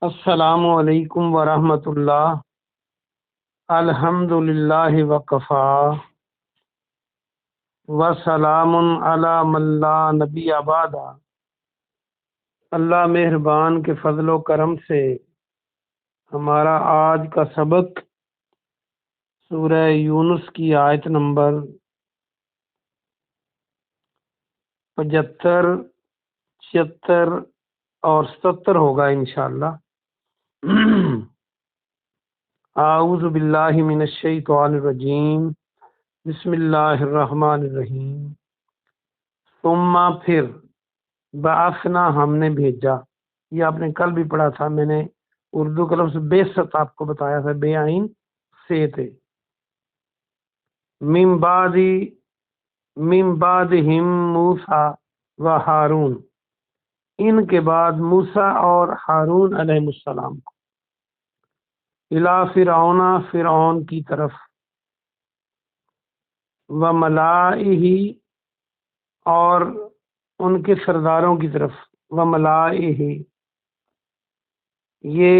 السلام علیکم ورحمۃ اللہ۔ الحمد للہ وکفا وسلام علی من لا نبی بعد۔ اللہ مہربان کے فضل و کرم سے ہمارا آج کا سبق سورہ یونس کی آیت نمبر 75، 76 اور 77 ہوگا انشاءاللہ۔ اعوذ باللہ من الشیطان الرجیم، بسم اللہ الرحمن الرحیم۔ ثم پھر بعثنا ہم نے بھیجا، یہ آپ نے کل بھی پڑھا تھا، میں نے اردو کا لفظ بیست آپ کو بتایا تھا، بے عین سے تھے۔ من بعدہم موسیٰ و ہارون، ان کے بعد موسیٰ اور ہارون علیہ السلام کو، الی فرعون فرعون کی طرف، و ملائہ اور ان کے سرداروں کی طرف، و ملائہ یہ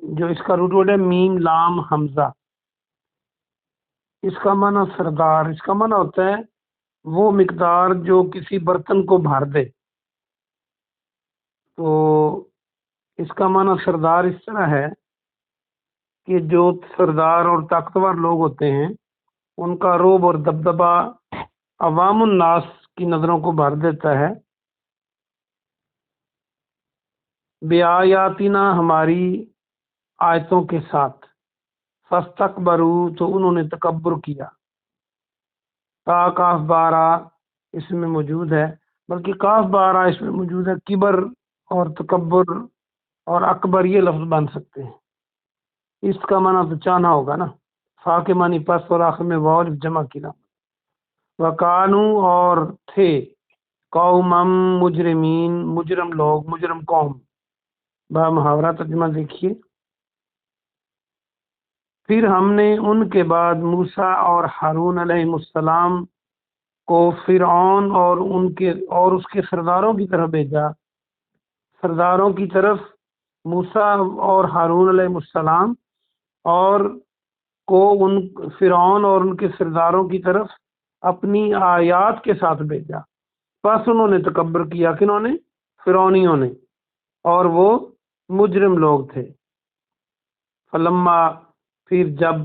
جو اس کا روٹ ورڈ ہے میم لام حمزہ، اس کا معنی سردار، اس کا معنی ہوتا ہے وہ مقدار جو کسی برتن کو بھر دے۔ تو اس کا معنی سردار اس طرح ہے کہ جو سردار اور طاقتور لوگ ہوتے ہیں ان کا رعب اور دبدبہ عوام الناس کی نظروں کو بھر دیتا ہے۔ بِآیاتنا ہماری آیتوں کے ساتھ، فاستکبروا تو انہوں نے تکبر کیا۔ کاف بارہ اس میں موجود ہے، بلکہ کاف بارہ اس میں موجود ہے، کبر اور تکبر اور اکبر یہ لفظ بن سکتے ہیں۔ اس کا معنی تو چاہنا ہوگا نا، فا کے معنی پس اور آخر میں واو جمع کی لام۔ وکانو اور تھے، قومم مجرمین مجرم لوگ، مجرم قوم۔ با محاورہ ترجمہ دیکھیے۔ پھر ہم نے ان کے بعد موسیٰ اور ہارون علیہ السلام کو فرعون اور اس کے سرداروں کی طرف بھیجا۔ سرداروں کی طرف موسیٰ اور ہارون علیہ السلام اور کو ان فرعون اور ان کے سرداروں کی طرف اپنی آیات کے ساتھ بھیجا۔ پس انہوں نے تکبر کیا، کنہوں نے؟ فرعونیوں نے، اور وہ مجرم لوگ تھے۔ فلما پھر جب،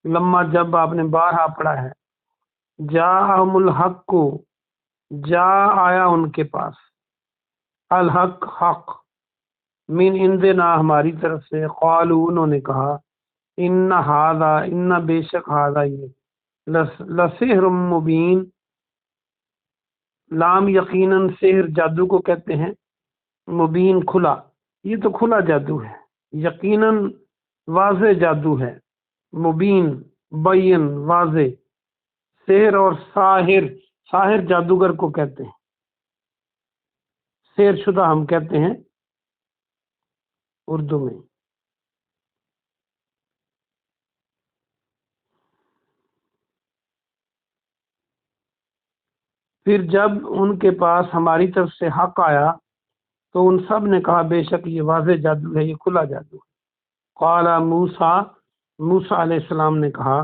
لما جب آپ نے بارہا پڑھا ہے، جاءہم الحق کو، جا آیا ان کے پاس، الحق حق، من عندنا ہماری طرف سے، قالوا انہوں نے کہا، ان ھذا ان بے شک ھذا یہ، لسحر مبین، لام یقیناً سحر جادو کو کہتے ہیں، مبین کھلا، یہ تو کھلا جادو ہے، یقیناً واضح جادو ہے، مبین بین واضح۔ سحر اور ساحر جادوگر کو کہتے ہیں، سحر شدہ ہم کہتے ہیں اردو میں۔ پھر جب ان کے پاس ہماری طرف سے حق آیا تو ان سب نے کہا بے شک یہ واضح جادو ہے، یہ کھلا جادو ہے۔ قال موسیٰ علیہ السلام نے کہا،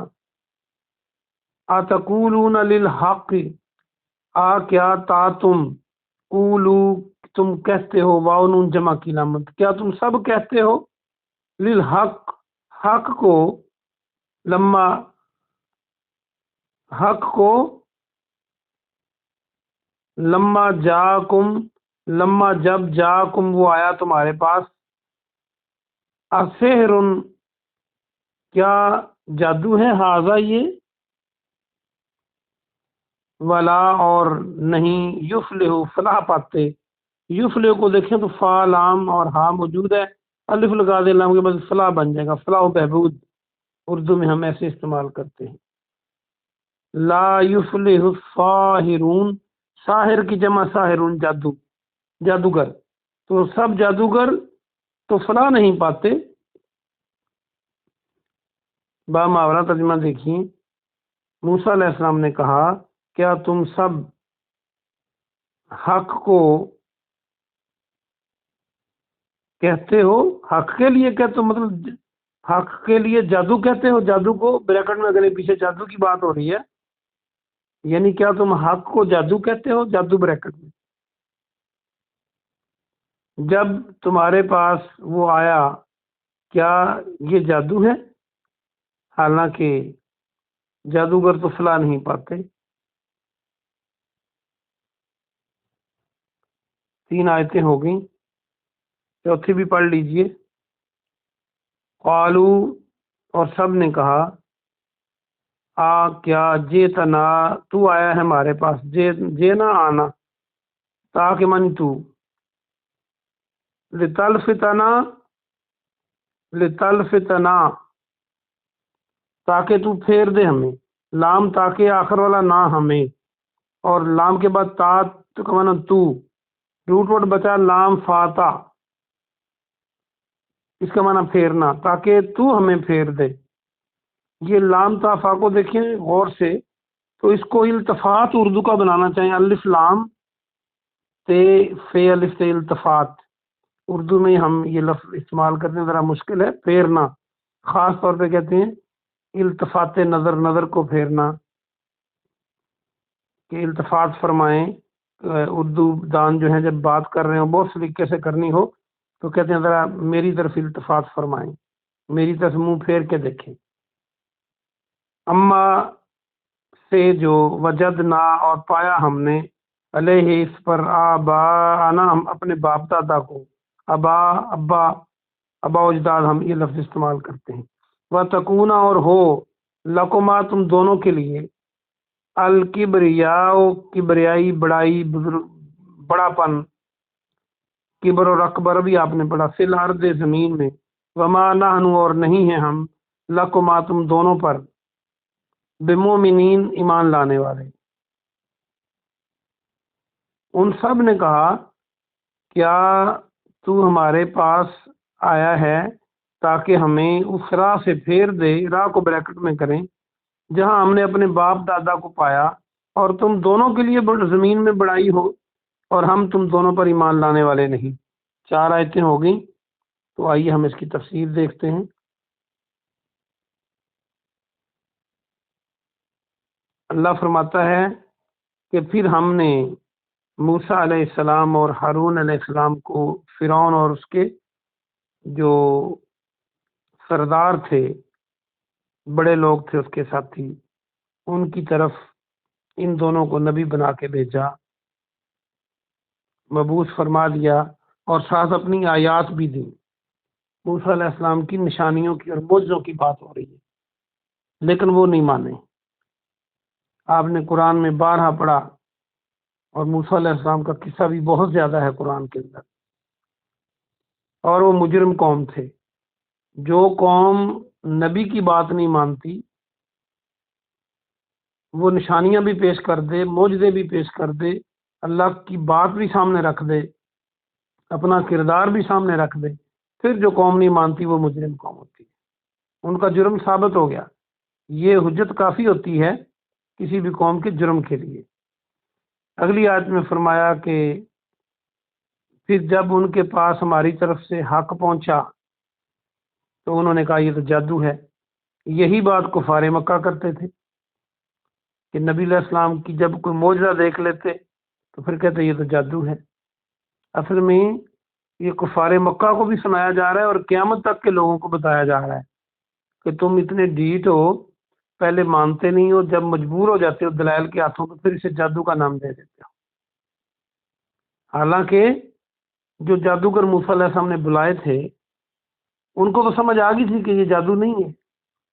اتقولون للحق، کیا تم قولو تم کہتے ہو، واو نون جمع کی علامت، کیا تم سب کہتے ہو، للحق حق کو، لما حق کو، لما جب جاکم وہ آیا تمہارے پاس، اسحر کیا جادو ہے، ھذا یہ، ولا اور نہیں، یفلح فلاح پاتے، یفلح کو دیکھیں تو فا لام اور ہا موجود ہے، الف لگا دے لام کے بعد فلاح بن جائے گا، فلاح و بہبود اردو میں ہم ایسے استعمال کرتے ہیں۔ لا یفلح الساحرون، ساحر کی جمع ساحرون جادوگر، تو سب جادوگر تو فلاح نہیں پاتے۔ با محاورہ ترجمہ دیکھیے۔ موسیٰ علیہ السلام نے کہا، کیا تم سب حق کو کہتے ہو حق کے لیے کہتے ہو، مطلب حق کے لیے جادو کہتے ہو؟ جادو کو بریکٹ میں اگر پیچھے جادو کی بات ہو رہی ہے، یعنی کیا تم حق کو جادو کہتے ہو؟ جادو بریکٹ میں جب تمہارے پاس وہ آیا، کیا یہ جادو ہے؟ حالانکہ جادوگر تو فلاں نہیں پاتے۔ 3 آیتیں ہو گئیں، چوتھی بھی پڑھ لیجئے۔ قالو، اور سب نے کہا، کیا جیتنا، تو آیا ہے ہمارے پاس، جے نہ آنا، تاکہ من تو، لتلفتنا، لتلفتنا، تاکہ تو پھیر دے ہمیں، لام تاکہ آخر والا نہ ہمیں، اور لام کے بعد تا تو کا معنی تو، روٹ ورڈ بچا لام فاتا، اس کا معنی پھیرنا، تاکہ تو ہمیں پھیر دے۔ یہ لام تا فا کو دیکھیں غور سے، تو اس کو التفات اردو کا بنانا چاہیں، الف لام تے فے الف تے التفات، اردو میں ہم یہ لفظ استعمال کرتے ہیں، ذرا مشکل ہے، پھیرنا، خاص طور پہ کہتے ہیں التفات نظر، نظر کو پھیرنا، کہ التفات فرمائیں۔ اردو دان جو ہیں جب بات کر رہے ہوں بہت سلیقے سے کرنی ہو تو کہتے ہیں ذرا میری طرف التفات فرمائیں، میری طرف منہ پھیر کے دیکھیں۔ اما سے جو وجدنا، اور پایا ہم نے، علیہ اس پر، آباءنا ہم اپنے باپ دادا کو، ابا ابا، ابا و اجداد ہم یہ لفظ استعمال کرتے ہیں۔ وَتَكُونَ، اور ہو، لَكُمَا تم دونوں کے لیے، الکبریاء کبریائی، بڑائی، بڑا پن، کبر اور اکبر بھی آپ نے پڑھا، فی الارض زمین میں، وما نحن اور نہیں ہیں ہم، لکما تم دونوں پر، بمومنین ایمان لانے والے۔ ان سب نے کہا، کیا تو ہمارے پاس آیا ہے تاکہ ہمیں اس راہ سے پھیر دے، راہ کو بریکٹ میں کریں جہاں ہم نے اپنے باپ دادا کو پایا، اور تم دونوں کے لیے زمین میں بڑائی ہو، اور ہم تم دونوں پر ایمان لانے والے نہیں۔ 4 آیتیں ہو گئیں، تو آئیے ہم اس کی تفسیر دیکھتے ہیں۔ اللہ فرماتا ہے کہ پھر ہم نے موسیٰ علیہ السلام اور ہارون علیہ السلام کو، فرعون اور اس کے جو سردار تھے، بڑے لوگ تھے اس کے ساتھی، ان کی طرف ان دونوں کو نبی بنا کے بھیجا، مبعوث فرما دیا، اور ساتھ اپنی آیات بھی دی۔ موسیٰ علیہ السلام کی نشانیوں کی اور معجزوں کی بات ہو رہی ہے، لیکن وہ نہیں مانے۔ آپ نے قرآن میں بارہا پڑھا، اور موسیٰ علیہ السلام کا قصہ بھی بہت زیادہ ہے قرآن کے اندر، اور وہ مجرم قوم تھے۔ جو قوم نبی کی بات نہیں مانتی، وہ نشانیاں بھی پیش کر دے، معجزے بھی پیش کر دے، اللہ کی بات بھی سامنے رکھ دے، اپنا کردار بھی سامنے رکھ دے، پھر جو قوم نہیں مانتی وہ مجرم قوم ہوتی ہے، ان کا جرم ثابت ہو گیا۔ یہ حجت کافی ہوتی ہے کسی بھی قوم کے جرم کے لیے۔ اگلی آیت میں فرمایا کہ پھر جب ان کے پاس ہماری طرف سے حق پہنچا تو انہوں نے کہا یہ تو جادو ہے۔ یہی بات کفار مکہ کرتے تھے کہ نبی علیہ السلام کی جب کوئی معجزہ دیکھ لیتے تو پھر کہتے یہ تو جادو ہے۔ اصل میں یہ کفار مکہ کو بھی سنایا جا رہا ہے، اور قیامت تک کے لوگوں کو بتایا جا رہا ہے کہ تم اتنے ڈھیٹ ہو، پہلے مانتے نہیں ہو، جب مجبور ہو جاتے ہو دلائل کے ہاتھوں تو پھر اسے جادو کا نام دے دیتے ہو۔ حالانکہ جو جادوگر موسیٰ علیہ السلام نے بلائے تھے ان کو تو سمجھ آ گئی تھی کہ یہ جادو نہیں ہے،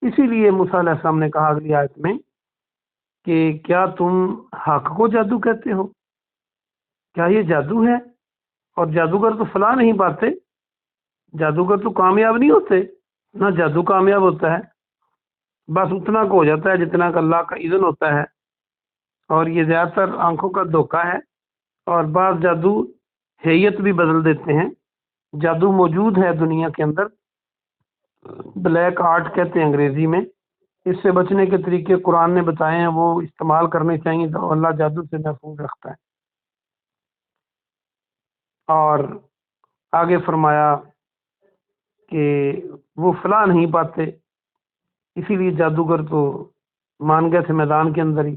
اسی لیے موسیٰ علیہ السلام نے کہا اگلی آیت میں کہ کیا تم حق کو جادو کہتے ہو؟ کیا یہ جادو ہے؟ اور جادوگر تو فلاں نہیں پاتے، جادوگر تو کامیاب نہیں ہوتے، نہ جادو کامیاب ہوتا ہے، بس اتنا کو ہو جاتا ہے جتنا کہ اللہ کا اذن ہوتا ہے، اور یہ زیادہ تر آنکھوں کا دھوکہ ہے، اور بعض جادو حیت بھی بدل دیتے ہیں۔ جادو موجود ہے دنیا کے اندر، بلیک آرٹ کہتے ہیں انگریزی میں، اس سے بچنے کے طریقے قرآن نے بتائے ہیں، وہ استعمال کرنے چاہیے تو اللہ جادو سے محفوظ رکھتا ہے۔ اور آگے فرمایا کہ وہ فلاں نہیں پاتے، اسی لیے جادوگر تو مان گئے تھے میدان کے اندر ہی۔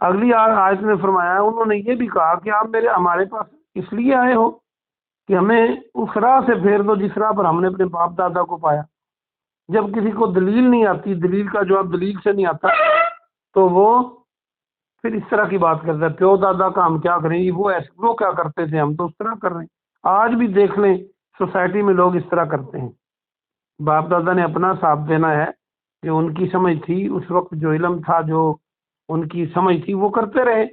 اگلی آیت میں فرمایا انہوں نے یہ بھی کہا کہ آپ ہمارے پاس اس لیے آئے ہو کہ ہمیں اس راہ سے پھیر دو جس راہ پر ہم نے اپنے باپ دادا کو پایا۔ جب کسی کو دلیل نہیں آتی، دلیل کا جواب دلیل سے نہیں آتا، تو وہ پھر اس طرح کی بات کرتا ہے، پیو دادا کا ہم کیا کریں، وہ کیا کرتے تھے، ہم تو اس طرح کر رہے ہیں۔ آج بھی دیکھ لیں سوسائٹی میں لوگ اس طرح کرتے ہیں۔ باپ دادا نے اپنا ساتھ دینا ہے، جو ان کی سمجھ تھی اس وقت، جو علم تھا، جو ان کی سمجھ تھی، وہ کرتے رہے۔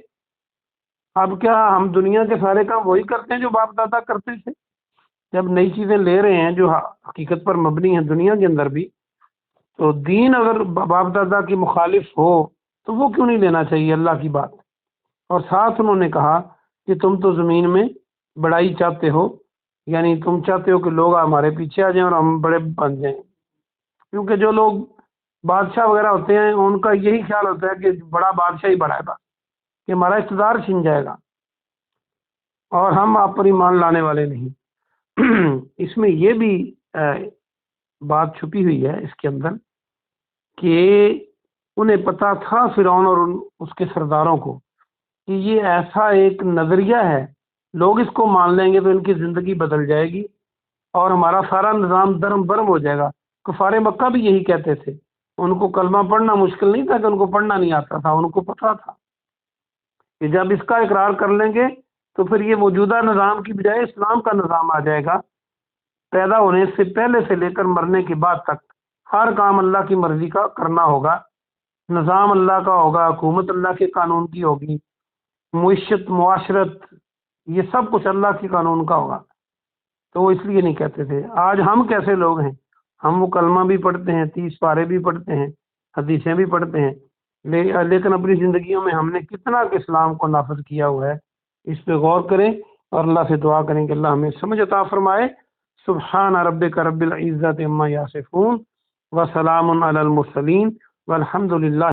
اب کیا ہم دنیا کے سارے کام وہی کرتے ہیں جو باپ دادا کرتے تھے؟ جب نئی چیزیں لے رہے ہیں جو حقیقت پر مبنی ہیں دنیا کے اندر بھی، تو دین اگر باپ دادا کی مخالف ہو تو وہ کیوں نہیں لینا چاہیے اللہ کی بات؟ اور ساتھ انہوں نے کہا کہ تم تو زمین میں بڑائی چاہتے ہو، یعنی تم چاہتے ہو کہ لوگ ہمارے پیچھے آ جائیں اور ہم بڑے بن جائیں، کیونکہ جو لوگ بادشاہ وغیرہ ہوتے ہیں ان کا یہی خیال ہوتا ہے کہ بڑا بادشاہ ہی بڑا ہے، بس کہ ہمارا اقتدار چھن جائے گا اور ہم آپ پر ایمان لانے والے نہیں۔ اس میں یہ بھی بات چھپی ہوئی ہے اس کے اندر کہ انہیں پتا تھا فرعون اور اس کے سرداروں کو کہ یہ ایسا ایک نظریہ ہے، لوگ اس کو مان لیں گے تو ان کی زندگی بدل جائے گی اور ہمارا سارا نظام درم برم ہو جائے گا۔ کفار مکہ بھی یہی کہتے تھے، ان کو کلمہ پڑھنا مشکل نہیں تھا کہ ان کو پڑھنا نہیں آتا تھا، ان کو پتا تھا کہ جب اس کا اقرار کر لیں گے تو پھر یہ موجودہ نظام کی بجائے اسلام کا نظام آ جائے گا۔ پیدا ہونے سے پہلے سے لے کر مرنے کے بعد تک ہر کام اللہ کی مرضی کا کرنا ہوگا، نظام اللہ کا ہوگا، حکومت اللہ کے قانون کی ہوگی، معیشت معاشرت یہ سب کچھ اللہ کے قانون کا ہوگا۔ تو وہ اس لیے نہیں کہتے تھے۔ آج ہم کیسے لوگ ہیں، ہم وہ کلمہ بھی پڑھتے ہیں، 30 پارے بھی پڑھتے ہیں، حدیثیں بھی پڑھتے ہیں، لیکن اپنی زندگیوں میں ہم نے کتنا کہ اسلام کو نافذ کیا ہوا ہے، اس پہ غور کریں اور اللہ سے دعا کریں کہ اللہ ہمیں سمجھ عطا فرمائے۔ سبحان ربک رب العزت عما یصفون وسلام علی المرسلین والحمد للہ